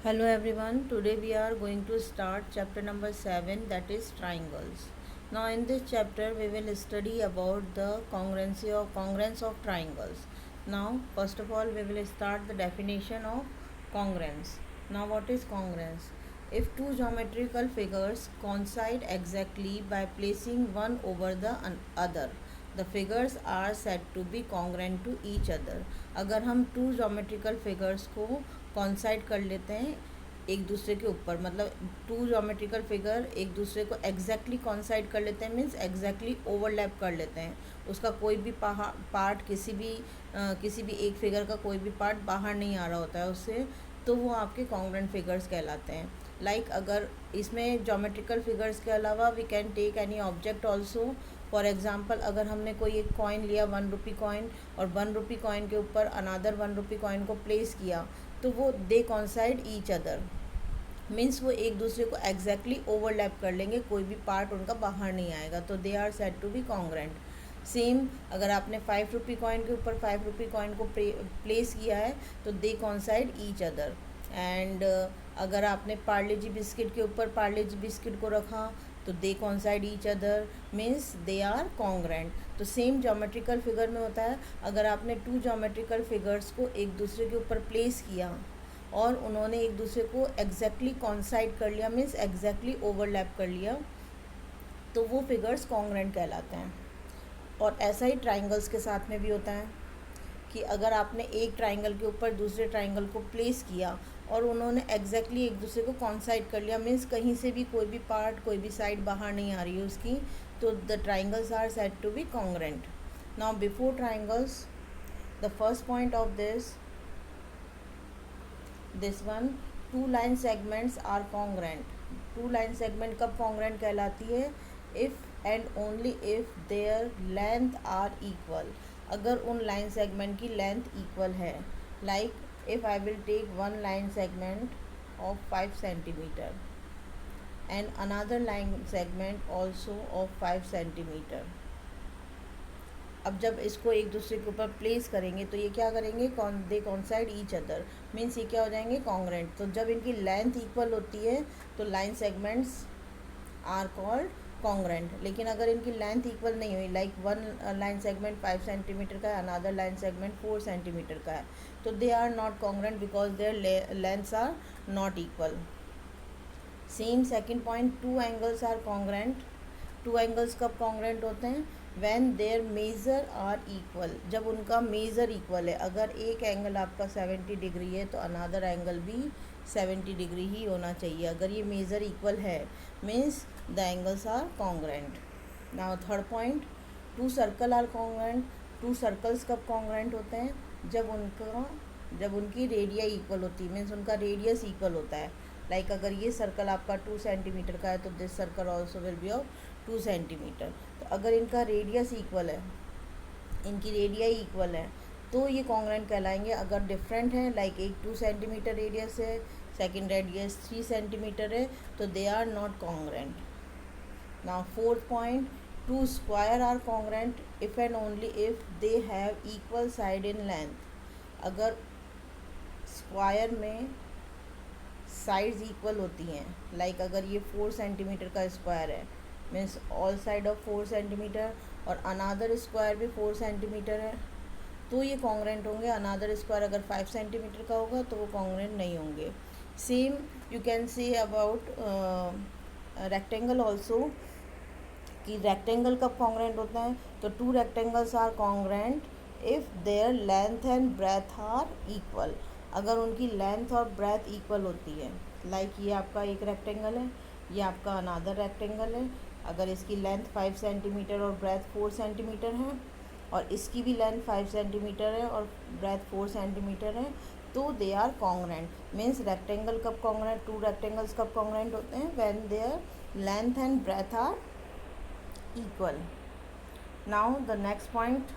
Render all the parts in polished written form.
Hello everyone, today we are going to start chapter number 7, that is triangles. Now in this chapter we will study about the congruence of triangles. Now first of all we will start the definition of congruence. Now what is congruence? If two geometrical figures coincide exactly by placing one over the other, the figures are said to be congruent to each other. अगर हम to geometrical figures को कॉन्साइड कर लेते हैं एक दूसरे के ऊपर, मतलब टू जोमेट्रिकल फिगर एक दूसरे को एग्जैक्टली कॉन्साइड कर लेते हैं, मीन्स एग्जैक्टली ओवरलैप कर लेते हैं, उसका कोई भी पार्ट किसी भी एक फिगर का कोई भी पार्ट बाहर नहीं आ रहा होता है उससे, तो वो आपके कॉन्ग्रुएंट फिगर्स कहलाते हैं. अगर इसमें जोमेट्रिकल फिगर्स के अलावा we can take any object also. For example, अगर हमने कोई एक कॉइन लिया, 1 रुपी कॉइन, और 1 रुपी कॉइन के ऊपर अनदर 1 रुपी कॉइन को प्लेस किया, तो वो दे कॉन्साइड ईच अदर, मीन्स वो एक दूसरे को एग्जैक्टली ओवरलैप कर लेंगे, कोई भी पार्ट उनका बाहर नहीं आएगा, तो they are said to be congruent. Same अगर आपने 5 रुपी कॉइन के ऊपर 5 रुपी कॉइन को प्लेस किया है तो they coincide each other. And अगर आपने पार्ले जी बिस्किट के ऊपर पार्ले जी बिस्किट को रखा तो they coincide each other, means they are congruent. तो सेम जोमेट्रिकल फिगर में होता है, अगर आपने टू जोमेट्रिकल फिगर्स को एक दूसरे के ऊपर प्लेस किया और उन्होंने एक दूसरे को एग्जैक्टली कॉन्साइड कर लिया, मीन्स एग्जैक्टली ओवरलैप कर लिया, तो वो फिगर्स कॉन्ग्रेंट कहलाते हैं. और ऐसा ही ट्राइंगल्स के साथ में भी होता है कि अगर आपने एक ट्राइंगल के ऊपर दूसरे ट्राइंगल को प्लेस किया और उन्होंने एग्जैक्टली एक दूसरे को कॉन्साइड कर लिया, मीन्स कहीं से भी कोई भी पार्ट कोई भी साइड बाहर नहीं आ रही है उसकी, तो the triangles are said to be congruent. Now before triangles, the first point of this one, two line segments are congruent. Two line segment कब कॉन्ग्रेंट कहलाती है? If and only if their length are equal. अगर उन line segment की length equal है. Like if I will take one line segment of 5 centimetre and another line segment also of 5 centimetre. अब जब इसको एक दूसरे के ऊपर प्लेस करेंगे तो ये क्या करेंगे, दे कॉन्साइड ईच अदर, मीन्स ये क्या हो जाएंगे, कॉन्ग्रेंट. तो जब इनकी लेंथ इक्वल होती है तो line segments are called congruent. लेकिन अगर इनकी लेंथ इक्वल नहीं हुई, like one line segment 5 centimetre का है, अनदर लाइन सेगमेंट 4 सेंटीमीटर का है, तो they are not congruent because their lengths are not equal. Same second point, two angles are congruent. Two angles कब कॉन्ग्रेंट होते हैं? When their measure are equal. जब उनका मेज़र इक्वल है, अगर एक एंगल आपका 70 डिग्री है तो अनदर एंगल भी 70 डिग्री ही होना चाहिए. अगर ये मेज़र इक्वल है means the angles are congruent. Now third point, two circle are congruent. Two circles कब कॉन्ग्रेंट होते हैं? जब उनकी रेडिया इक्वल होती है, मीन्स उनका रेडियस इक्वल होता है. लाइक अगर ये सर्कल आपका 2 सेंटीमीटर का है तो this circle also will be of 2 centimetre. तो अगर इनका रेडियस इक्वल है, इनकी रेडिया इक्वल है, तो ये कॉन्ग्रेंट कहलाएंगे. अगर डिफरेंट है, लाइक एक 2 सेंटीमीटर रेडियस है, सेकेंड रेडियस 3 सेंटीमीटर है, तो they are not congruent. Now fourth point, two square are congruent if and only if they have equal side in length. अगर स्क्वायर में साइड्स इक्वल होती हैं, like अगर ये 4 सेंटीमीटर का स्क्वायर है, means all side of 4 centimetre, और another square भी 4 सेंटीमीटर है, तो ये कॉन्ग्रेंट होंगे. अनदर स्क्वायर अगर 5 सेंटीमीटर का होगा तो वो कॉन्ग्रेंट नहीं होंगे. Same you can say about rectangle also, कि रेक्टेंगल कब कॉन्ग्रेंट होता है? तो two rectangles are congruent if their length and breadth are equal. अगर उनकी लेंथ और ब्रेथ इक्वल होती है, लाइक ये आपका एक रेक्टेंगल है, ये आपका अनदर रेक्टेंगल है, अगर इसकी लेंथ 5 सेंटीमीटर और ब्रेथ 4 सेंटीमीटर है, और इसकी भी लेंथ 5 सेंटीमीटर है और ब्रेथ 4 सेंटीमीटर है, तो they are congruent. Means rectangle कब कॉन्ग्रेंट, टू रेक्टेंगल्स कब कॉन्ग्रेंट होते हैं? When their length and breadth are equal. Now the next point,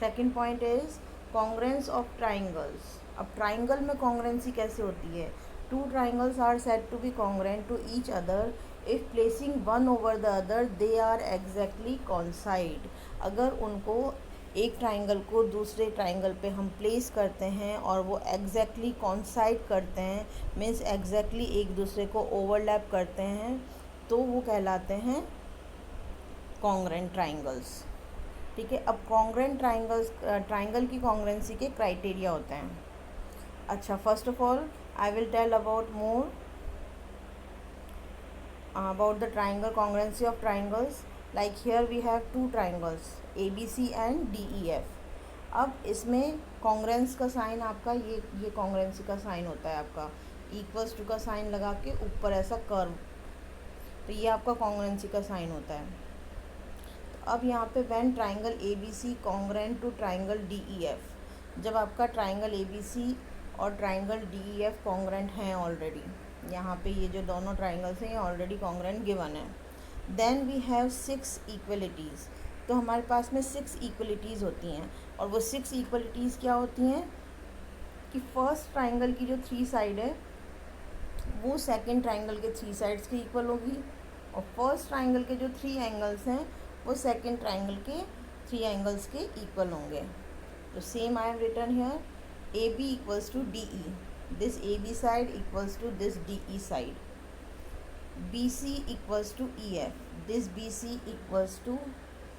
second point is congruence of triangles. अब ट्राइंगल में कॉन्ग्रेंसी कैसे होती है? Two triangles are said to be congruent to each other if placing one over the other they are exactly coincide. अगर उनको एक triangle को दूसरे ट्राइंगल पे हम प्लेस करते हैं और वो एग्जैक्टली कॉन्साइड करते हैं, मीन्स एग्जैक्टली एक दूसरे को ओवरलैप करते हैं, तो वो कहलाते हैं कॉन्ग्रेंट ट्राइंगल्स। ठीक है, अब कॉन्ग्रेंट ट्राइंगल्स, ट्राइंगल की कॉन्ग्रेंसी के क्राइटेरिया होते हैं। अच्छा, first of all I will tell about more about the triangle congruency of triangles. Like here we have two triangles ABC and DEF. अब इसमें कॉन्ग्रेंस का साइन आपका ये कॉन्ग्रेंसी का साइन होता है आपका, इक्वल्स टू का साइन लगा के ऊपर ऐसा कर्व, तो ये आपका कॉन्ग्रेंसी का साइन होता है। तो अब यहाँ पे when triangle ABC congruent to triangle DEF, जब आपका ट्राइंगल ABC और ट्राइंगल DEF कॉन्ग्रेंट हैं ऑलरेडी, यहाँ पे ये जो दोनों ट्राइंगल्स हैं ये ऑलरेडी कॉन्ग्रेंट गिवन है, देन वी हैव 6 इक्वलिटीज़। तो हमारे पास में 6 इक्वलिटीज़ होती हैं, और वो 6 इक्वलिटीज़ क्या होती हैं कि फर्स्ट ट्राइंगल की जो 3 साइड है वो सेकंड ट्राइंगल के 3 साइड्स के इक्वल होगी, और फर्स्ट ट्राइंगल के जो 3 एंगल्स हैं वो सेकंड ट्राइंगल के 3 एंगल्स के इक्वल होंगे। तो same I have written here AB equals to DE, this AB side equals to this DE side, BC equals to EF, this BC equals to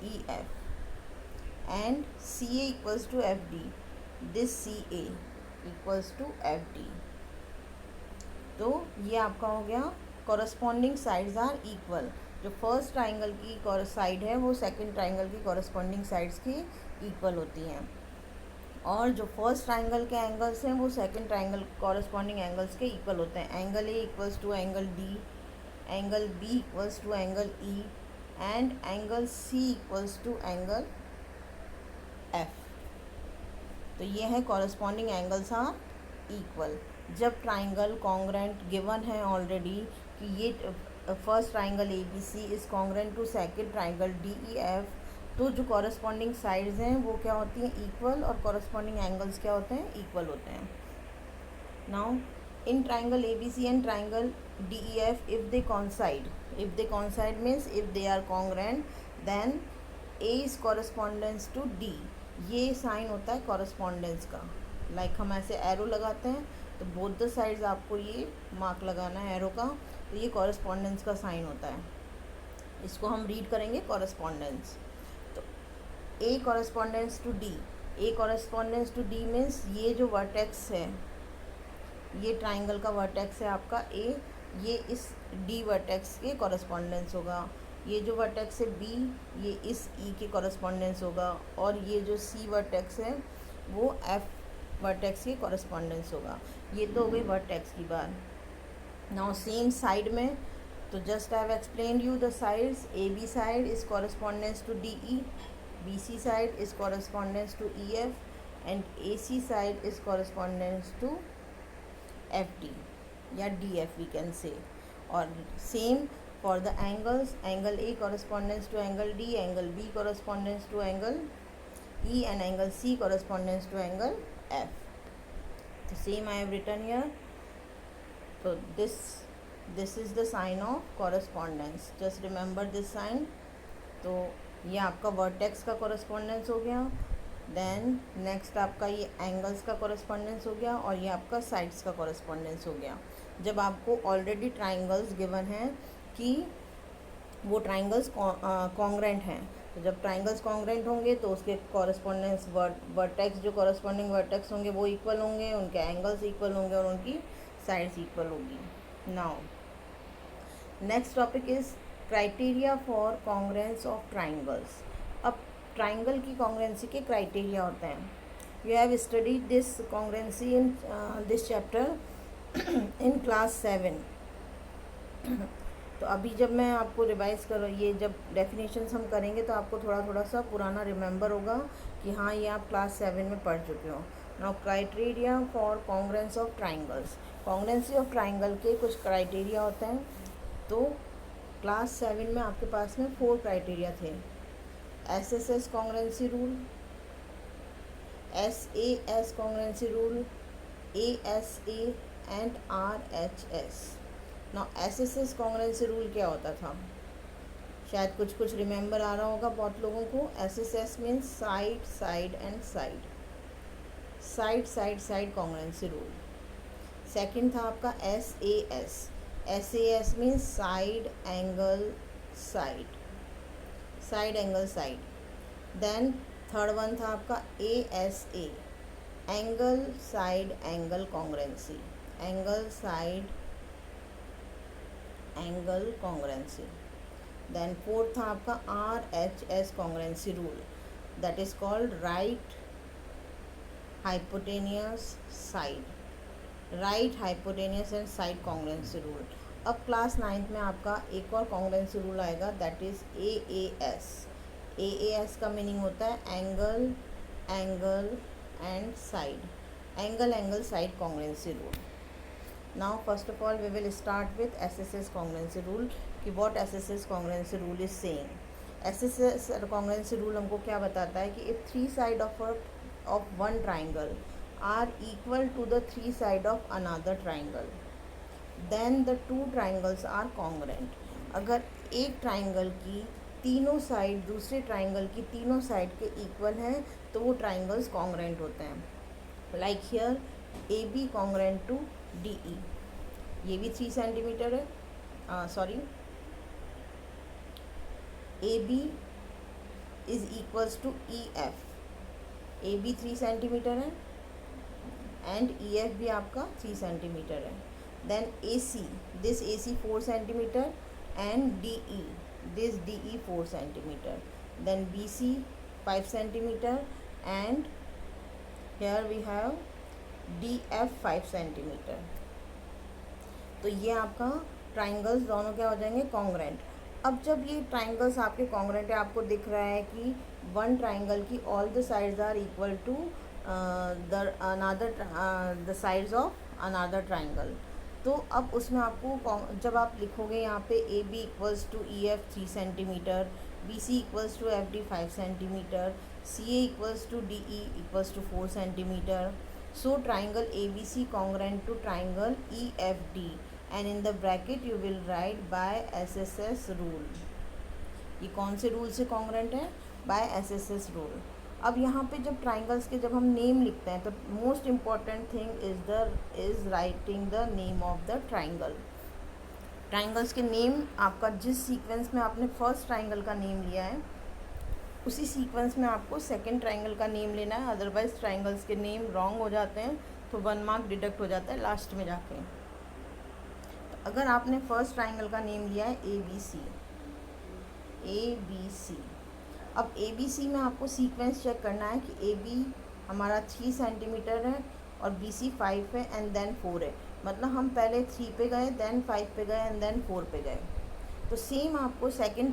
EF, and CA equals to FD, this CA equals to FD। तो ये आपका हो गया corresponding sides are equal. जो first triangle की side है वो second triangle की कॉरस्पॉन्डिंग साइड्स की इक्वल होती हैं, और जो फर्स्ट ट्राइंगल के एंगल्स हैं वो सेकंड ट्राइंगल कॉरस्पॉन्डिंग एंगल्स के इक्वल होते हैं। Angle A equals to angle D, angle B equals to angle E, and angle C equals to angle F। तो ये है कॉरस्पॉन्डिंग एंगल्स आर इक्वल। जब ट्राइंगल कॉन्ग्रेंट गिवन है already कि ये first triangle ABC is congruent to second triangle DEF, तो जो corresponding sides हैं वो क्या होती हैं इक्वल, और कॉरस्पॉन्डिंग एंगल्स क्या होते हैं इक्वल होते हैं। Now in triangle ABC and triangle DEF if they coincide means if they are congruent, then A is correspondence to D, ये साइन होता है कॉरस्पॉन्डेंस का। लाइक हम ऐसे एरो लगाते हैं तो बोथ द साइड्स आपको ये मार्क लगाना है एरो का, तो ये कॉरस्पॉन्डेंस का साइन होता है, इसको हम रीड करेंगे correspondence. A correspondence to D, A correspondence to D means ये जो वर्टेक्स है, ये ट्राइंगल का वर्टेक्स है आपका A, ये इस D वर्टेक्स के कॉरस्पॉन्डेंस होगा। ये जो वर्टेक्स है B, ये इस E के कॉरस्पॉन्डेंस होगा, और ये जो C वर्टेक्स है वो F वर्टेक्स के कॉरस्पॉन्डेंस होगा। ये तो हो गई वर्टेक्स की बात। नाउ सेम साइड में, तो just I have explained you the sides. AB side is correspondence to DE, BC side is correspondence to EF, and AC side is correspondence to FD या DF we can say। और same for the angles, angle A correspondence to angle D, angle B correspondence to angle E, and angle C correspondence to angle F। तो same I have written here। So this is the sign of correspondence, just remember this sign। तो ये आपका vertex का correspondence हो गया, then next आपका ये angles का कॉरस्पॉन्डेंस हो गया, और ये आपका साइड्स का कॉरस्पॉन्डेंस हो गया। जब आपको ऑलरेडी ट्राइंगल्स गिवन हैं कि वो ट्राइंगल्स कॉन्ग्रेंट हैं, तो जब ट्राइंगल्स कॉन्ग्रेंट होंगे तो उसके कॉरस्पॉन्डेंस वर्टेक्स, जो कॉरस्पॉन्डिंग वर्टेक्स होंगे वो इक्वल होंगे, उनके एंगल्स इक्वल होंगे, और उनकी साइड्स इक्वल होगी। Now next topic is criteria for congruence of triangles. अब ट्राइंगल की कॉन्ग्रेंसी के क्राइटेरिया होते हैं। You have studied this कॉन्ग्रेंसी in this chapter in class 7। तो अभी जब मैं आपको रिवाइज करूँ, ये जब डेफिनेशंस हम करेंगे तो आपको थोड़ा थोड़ा सा पुराना रिमेंबर होगा कि हाँ ये आप क्लास 7 में पढ़ चुके हो। Now criteria for congruence of triangles, कॉन्ग्रेंसी of triangle के कुछ क्राइटेरिया होते हैं। तो क्लास 7 में आपके पास में 4 क्राइटेरिया थे। SSS कॉन्ग्रेंसी rule, SAS कॉन्ग्रेंसी rule, ASA and RHS। Now SSS कॉन्ग्रेंसी rule क्या होता था? शायद कुछ कुछ रिमेंबर आ रहा होगा बहुत लोगों को। S means side side and side, side side side congruency rule. Second था आपका S S means side angle side, side angle side. Then third one था आपका A angle side angle congruency, angle side angle congruency. Then fourth था आपका RHS congruency rule, that is called right hypotenuse side, right hypotenuse and side congruency rule. अब class 9th में आपका एक और congruency rule आएगा, दैट इज AAS का meaning होता है angle angle and side, angle angle side congruency rule. Now first of all we will start with SSS congruency rule कि what SSS congruency rule is saying। SSS congruency rule हमको क्या बताता है कि if three side of one triangle are equal to the three side of another triangle then the two triangles are congruent। अगर एक triangle की तीनों side दूसरे ट्राइंगल की तीनों साइड के इक्वल हैं तो वो ट्राइंगल्स कॉन्ग्रुएंट होते हैं। Like here AB congruent to DE, ये भी 3 सेंटीमीटर है, sorry AB is equals to EF, AB 3 centimetre है एंड EF भी आपका 3 सेंटीमीटर है। Then AC, this AC 4 centimetre and DE, this DE 4 centimetre. Then BC 5 centimetre and here we have DF 5 centimetre. तो ये आपका triangles दोनों क्या हो जाएंगे, कॉन्ग्रुएंट। अब जब ये ट्राइंगल्स आपके कॉन्ग्रुएंट है, आपको दिख रहा है कि वन ट्राइंगल की all the sides are equal to the sides of another triangle, तो अब उसमें आपको जब आप लिखोगे यहाँ पे AB equals to EF 3 centimetre, BC equals to FD 5 centimetre, CA equals to DE equals to 4 centimetre. So triangle ABC congruent to triangle EFD and in the bracket you will write by SSS rule। ये कौन से rule से congruent है, by SSS rule. अब यहाँ पे जब triangles के जब हम नेम लिखते हैं तो most important thing is writing the name of the triangle. Triangles के नेम आपका जिस सीक्वेंस में आपने फर्स्ट ट्राइंगल का नेम लिया है उसी सीक्वेंस में आपको सेकंड ट्राइंगल का नेम लेना है, अदरवाइज ट्राइंगल्स के नेम रॉन्ग हो जाते हैं तो 1 मार्क डिडक्ट हो जाता है लास्ट में जाके। तो अगर आपने फर्स्ट ट्राइंगल का नेम लिया है ABC, अब ABC में आपको सीक्वेंस चेक करना है कि AB हमारा 3 सेंटीमीटर है और BC 5 है एंड देन 4 है, मतलब हम पहले 3 पे गए देन 5 पे गए एंड देन 4 पे गए। तो सेम आपको सेकंड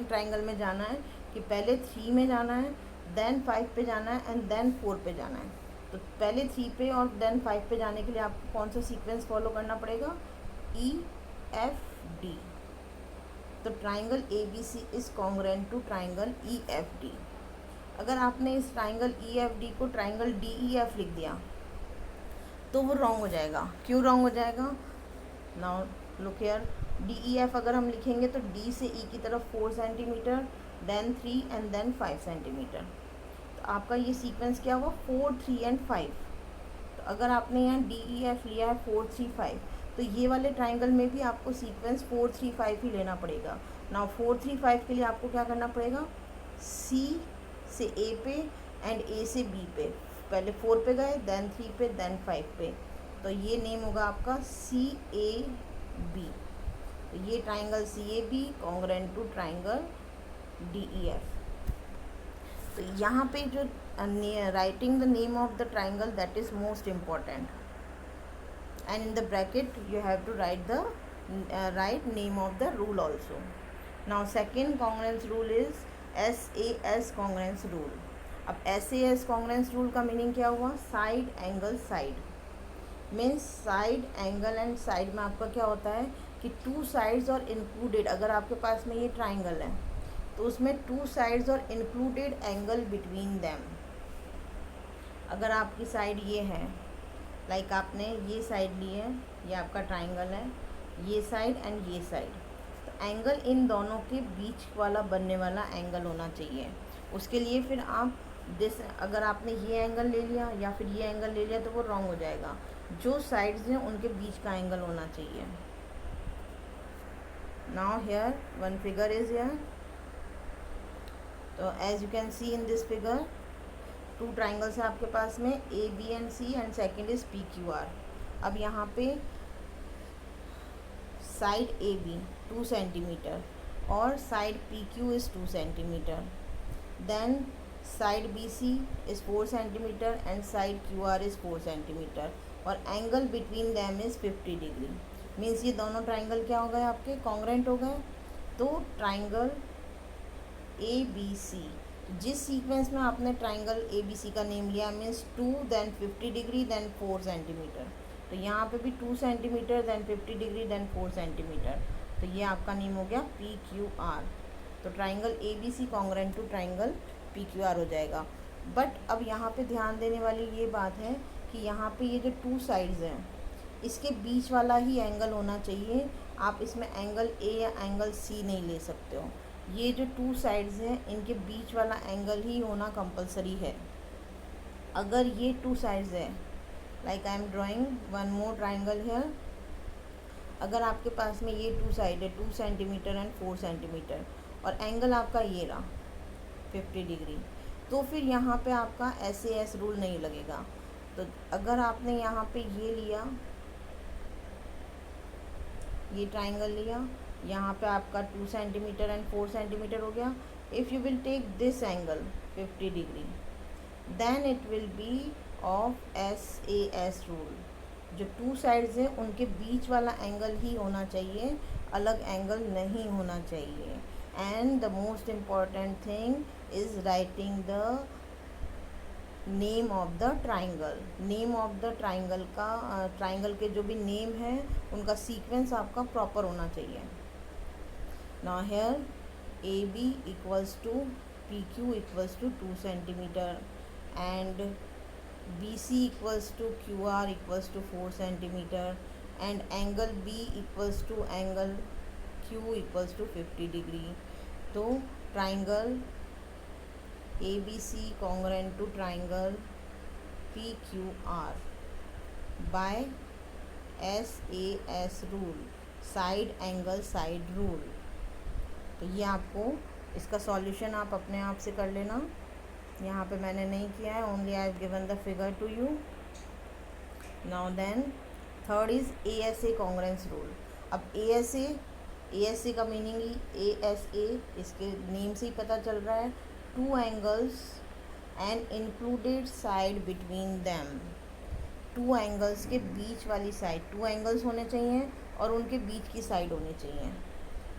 ट्राइंगल में जाना है कि पहले 3 में जाना है देन 5 पे जाना है एंड देन 4 पे जाना है। तो पहले 3 पे और देन 5 पे जाने के लिए आपको कौन सा सीक्वेंस फॉलो करना पड़ेगा, EFD। तो triangle ABC is congruent to triangle EFD। अगर आपने इस ट्राइंगल EFD को ट्राइंगल DEF लिख दिया तो वो रॉन्ग हो जाएगा। क्यों रॉन्ग हो जाएगा, नाउ लुक हियर, DEF अगर हम लिखेंगे तो D से E की तरफ 4 centimetre then 3 and then 5 centimetre. तो आपका ये सीक्वेंस क्या हुआ, 4 3 एंड 5। तो अगर आपने यहाँ DEF लिया है 4 3 5 तो ये वाले ट्राइंगल में भी आपको सीक्वेंस 4 3 5 ही लेना पड़ेगा। नाउ 4 3 5 के लिए आपको क्या करना पड़ेगा, C से A पे एंड A से B पे, पहले 4 पे गए देन 3 पे देन 5 पे, तो ये नेम होगा आपका CAB। तो ये triangle CAB congruent to triangle DEF। तो यहाँ पे जो writing the name of the triangle that is most important and in the bracket you have to write the right name of the rule also. Now second congruence rule is SAS congruence rule. अब SAS congruence rule का meaning क्या हुआ, side angle side, means side angle and side में आपका क्या होता है कि 2 साइड्स और इंक्लूडेड, अगर आपके पास में ये ट्राइंगल है तो उसमें 2 साइड्स और इंक्लूडेड एंगल बिटवीन देम। अगर आपकी साइड ये है, लाइक आपने ये साइड ली है, ये आपका ट्राइंगल है, ये साइड एंड ये साइड, तो एंगल इन दोनों के बीच वाला बनने वाला एंगल होना चाहिए। उसके लिए फिर आप अगर आपने ये एंगल ले लिया या फिर ये एंगल ले लिया तो वो रॉन्ग हो जाएगा। जो साइड्स हैं उनके बीच का एंगल होना चाहिए। Now here one figure is here. तो as you can see in this figure, two triangles हैं आपके पास में, A B and C, and second is P Q R. अब यहाँ पे साइड ए बी 2 सेंटीमीटर और side P Q is 2 centimetre, then side B C is 4 centimetre and side Q R is 4 centimetre, और angle between them is 50 degree. Means ये दोनों triangle क्या हो गए आपके, कॉन्ग्रेंट हो गए। तो ट्राइंगल ए बी सी, जिस सीक्वेंस में आपने ट्राइंगल ए बी सी का नेम लिया, means 2 then 50 degree then 4 centimetre, तो यहाँ पे भी 2 centimetre then 50 degree then 4 centimetre, तो ये आपका नेम हो गया पी क्यू आर। तो triangle A B C congruent to triangle P Q R हो जाएगा। बट अब यहाँ पे ध्यान देने वाली ये बात है कि यहाँ पे ये जो 2 साइड्स हैं इसके बीच वाला ही एंगल होना चाहिए। आप इसमें एंगल ए या एंगल सी नहीं ले सकते हो। ये जो 2 साइड्स हैं इनके बीच वाला एंगल ही होना कंपलसरी है। अगर ये 2 साइड्स है, like I am drawing one more triangle here, अगर आपके पास में ये 2 साइड है 2 सेंटीमीटर एंड 4 सेंटीमीटर और एंगल आपका ये रहा 50 डिग्री, तो फिर यहाँ पे आपका SAS रूल नहीं लगेगा। तो अगर आपने यहाँ पे ये लिया, ये ट्राइंगल लिया, यहाँ पे आपका 2 सेंटीमीटर एंड 4 सेंटीमीटर हो गया। If you will take this angle 50 degree then it will be of SAS rule. जो 2 साइड्स हैं उनके बीच वाला एंगल ही होना चाहिए, अलग एंगल नहीं होना चाहिए। And the most important thing is writing the name of the triangle. Name of the triangle का ट्राइंगल के जो भी नेम है उनका सीक्वेंस आपका प्रॉपर होना चाहिए। Now here A B equals to P Q equals to 2 centimetre and BC equals to QR equals to 4 centimeter and angle B equals to angle Q equals to 50 degree। तो triangle ABC congruent to triangle PQR by SAS rule, side angle side rule। तो ये आपको इसका solution आप अपने आप से कर लेना, यहाँ पे मैंने नहीं किया है, only I have given the figure to you. Now then third is ASA congruence rule. अब ASA का मीनिंग ही ASA, इसके नेम से ही पता चल रहा है, 2 angles and included side between them. 2 angles के बीच वाली साइड, 2 एंगल्स होने चाहिए और उनके बीच की साइड होनी चाहिए।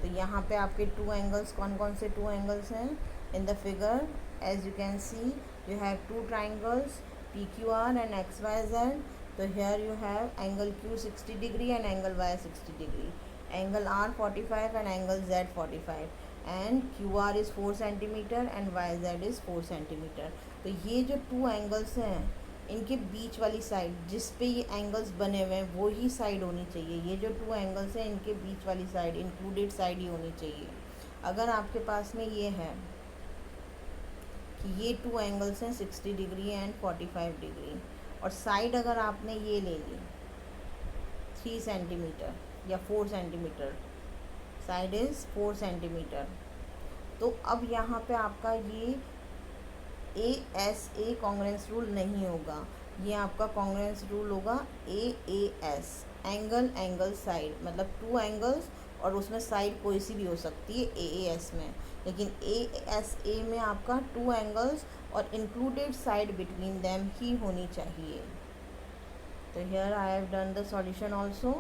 तो यहाँ पे आपके 2 एंगल्स कौन कौन से 2 एंगल्स हैं इन the figure? As you can see, you have 2 triangles PQR and XYZ. So here you have angle Q 60 degree and angle Y 60 degree, angle R 45 and angle Z 45, and QR is 4 centimeter and YZ is 4 centimeter। तो ये जो 2 angles हैं इनके बीच वाली side जिस पे ये angles बने हुए हैं वो ही साइड होनी चाहिए। ये जो 2 एंगल्स हैं इनके बीच वाली साइड इंक्लूडेड साइड ही होनी चाहिए। अगर आपके पास में ये है कि ये 2 एंगल्स हैं 60 डिग्री एंड 45 डिग्री, और साइड अगर आपने ये ले ली 3 सेंटीमीटर या 4 सेंटीमीटर, साइड इज़ 4 सेंटीमीटर, तो अब यहाँ पे आपका ये ASA कॉन्ग्रेंस रूल नहीं होगा, ये आपका कॉन्ग्रेंस रूल होगा AAS, एंगल एंगल साइड। मतलब 2 एंगल्स और उसमें साइड कोई सी भी हो सकती है AAS में, लेकिन ASA में आपका 2 एंगल्स और इंक्लूडेड साइड बिटवीन दैम ही होनी चाहिए। तो here I have done the solution also.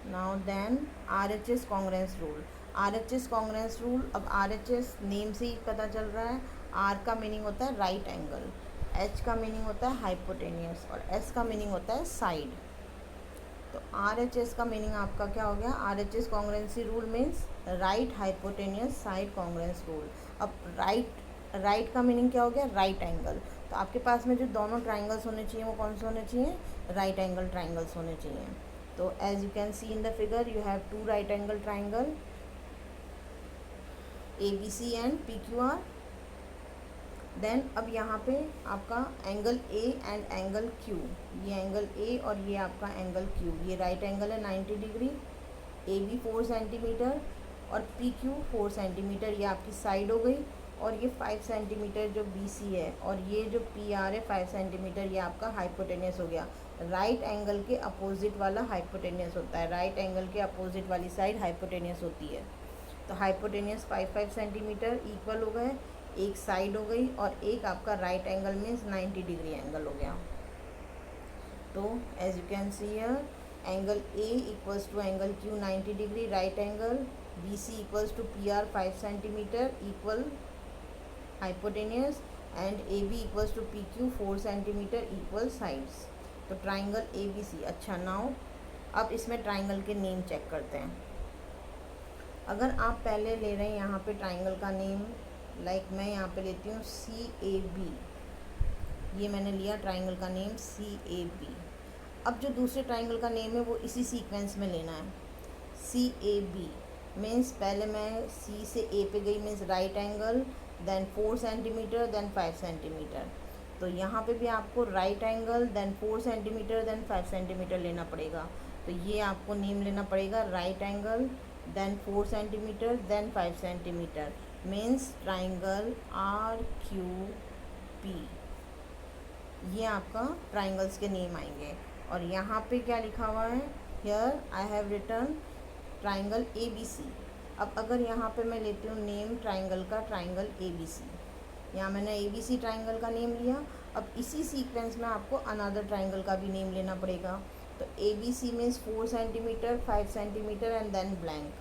Now then RHS congruence rule. RHS congruence rule, अब RHS नेम से ही पता चल रहा है, R का मीनिंग होता है राइट एंगल, H का मीनिंग होता है हाइपोटेनियस और S का मीनिंग होता है साइड। तो RHS का मीनिंग आपका क्या हो गया? RHS कॉन्ग्रेंसी rule means right hypotenuse side congruence rule. अब राइट का मीनिंग क्या हो गया? Right angle. तो आपके पास में जो दोनों ट्राइंगल्स होने चाहिए वो कौन से होने चाहिए? राइट एंगल ट्राइंगल्स होने चाहिए। तो as you can see in the figure you have to right angle triangle ABC and PQR। Then अब यहाँ पे आपका angle A and angle Q, ये एंगल A और ये आपका एंगल Q, ये राइट एंगल है 90 डिग्री, AB 4 सेंटीमीटर और PQ 4 सेंटीमीटर, ये आपकी साइड हो गई। और ये 5 सेंटीमीटर जो BC है और ये जो PR है 5 सेंटीमीटर, ये आपका हाइपोटेनियस हो गया। राइट एंगल के अपोजिट वाला हाइपोटेनियस होता है, राइट एंगल के अपोजिट वाली साइड हाइपोटेनियस होती है। तो हाइपोटेनियस 5 सेंटीमीटर इक्वल हो गए, एक साइड हो गई और एक आपका right angle means 90 degree angle हो गया। तो as you can see here angle A equals to angle Q 90 degree right angle, BC equals to PR 5 centimetre equal hypotenuse and AB equals to PQ 4 centimetre equal sides. तो triangle ABC। अच्छा now अब इसमें triangle के name check करते हैं। अगर आप पहले ले रहे हैं यहाँ पे ट्राइंगल का नेम, लाइक मैं यहाँ पे लेती हूँ CAB, ये मैंने लिया ट्राइंगल का नेम CAB। अब जो दूसरे ट्राइंगल का नेम है वो इसी सीक्वेंस में लेना है। CAB मीन्स पहले मैं C से A पे गई means right angle, then 4 centimetre, then 5 centimetre. तो यहाँ पे भी आपको right angle, then 4 centimetre, then 5 centimetre लेना पड़ेगा। तो ये आपको नेम लेना पड़ेगा right angle, then 4 centimetre, then 5 centimetre means triangle RQP। ये आपका ट्राइंगल्स के नेम आएंगे। और यहाँ पे क्या लिखा हुआ है, here I have written triangle ABC। अब अगर यहाँ पे मैं लेती हूँ नेम ट्राइंगल का, ट्राइंगल ABC, यहाँ मैंने ABC ट्राइंगल का नेम लिया। अब इसी सीक्वेंस में आपको अनदर ट्राइंगल का भी नेम लेना पड़ेगा। तो ABC means 4 centimetre, 5 centimetre and then blank.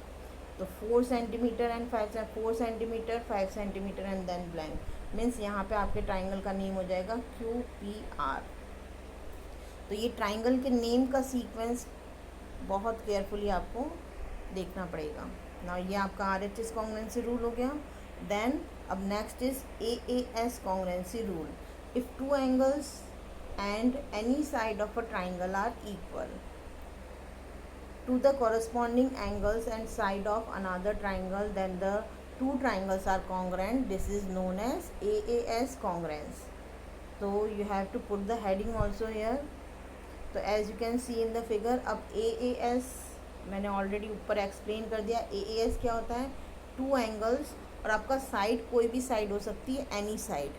तो 4 centimetre and 4 centimetre, 5 centimetre and then blank means यहाँ पे आपके ट्राइंगल का नेम हो जाएगा QPR। तो ये ट्राइंगल के नेम का सीक्वेंस बहुत केयरफुली आपको देखना पड़ेगा। ना ये आपका RHS कॉन्ग्रुएंसी रूल हो गया। देन अब next is AAS congruency rule. If two angles and any side of a triangle are equal to the corresponding angles and side of another triangle, then the two triangles are congruent. This is known as AAS congruence. So you have to put the heading also here. तो as you can see in the figure, अब AAS मैंने already ऊपर explain कर दिया। AAS क्या होता है, two angles और आपका साइड कोई भी साइड हो सकती है, एनी साइड।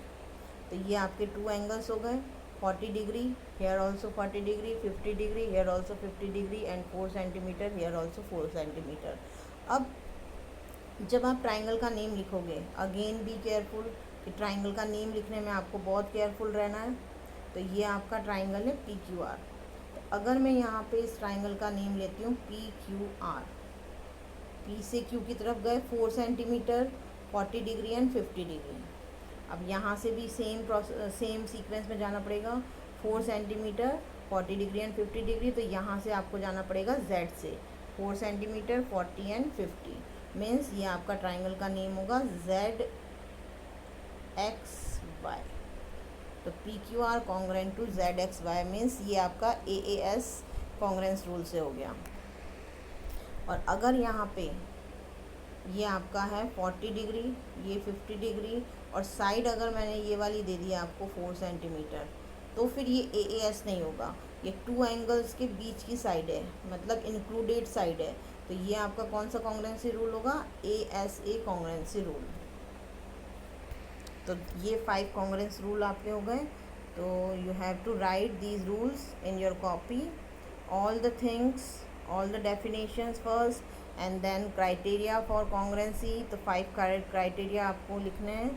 तो ये आपके टू एंगल्स हो गए, 40 degree, here also 40 degree, 50 degree, here also 50 degree and 4 centimetre, here also 4 centimetre. अब जब आप ट्राइंगल का नेम लिखोगे, अगेन बी केयरफुल कि ट्राइंगल का नेम लिखने में आपको बहुत केयरफुल रहना है। तो ये आपका ट्राइंगल है PQR। तो अगर मैं यहाँ पे इस ट्राइंगल का नेम लेती हूँ PQR, P से Q की तरफ गए 4 सेंटीमीटर, 40 डिग्री एंड 50 डिग्री। अब यहाँ से भी सेम सीक्वेंस में जाना पड़ेगा, 4 सेंटीमीटर, 40 डिग्री एंड 50 डिग्री। तो यहाँ से आपको जाना पड़ेगा Z से 4 सेंटीमीटर, 40 एंड 50 मीन्स ये आपका ट्राइंगल का नेम होगा ZXY। तो PQR congruent to ZXY means ये आपका AAS कॉन्ग्रुएंस रूल से हो गया। और अगर यहाँ पे ये आपका है 40 डिग्री, ये 50 डिग्री और साइड अगर मैंने ये वाली दे दी आपको 4 सेंटीमीटर, तो फिर ये AAS नहीं होगा, ये टू एंगल्स के बीच की साइड है, मतलब इंक्लूडेड साइड है। तो ये आपका कौन सा कॉन्ग्रुएंसी रूल होगा, ASA कॉन्ग्रुएंसी रूल। तो ये 5 कॉन्ग्रुएंस रूल आपके हो गए। तो you have to write these rules in your copy, all the things, all the definitions first and then criteria for congruency. तो 5 क्राइटेरिया आपको लिखने हैं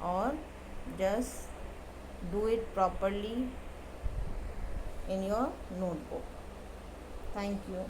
और just do it properly in your notebook. Thank you.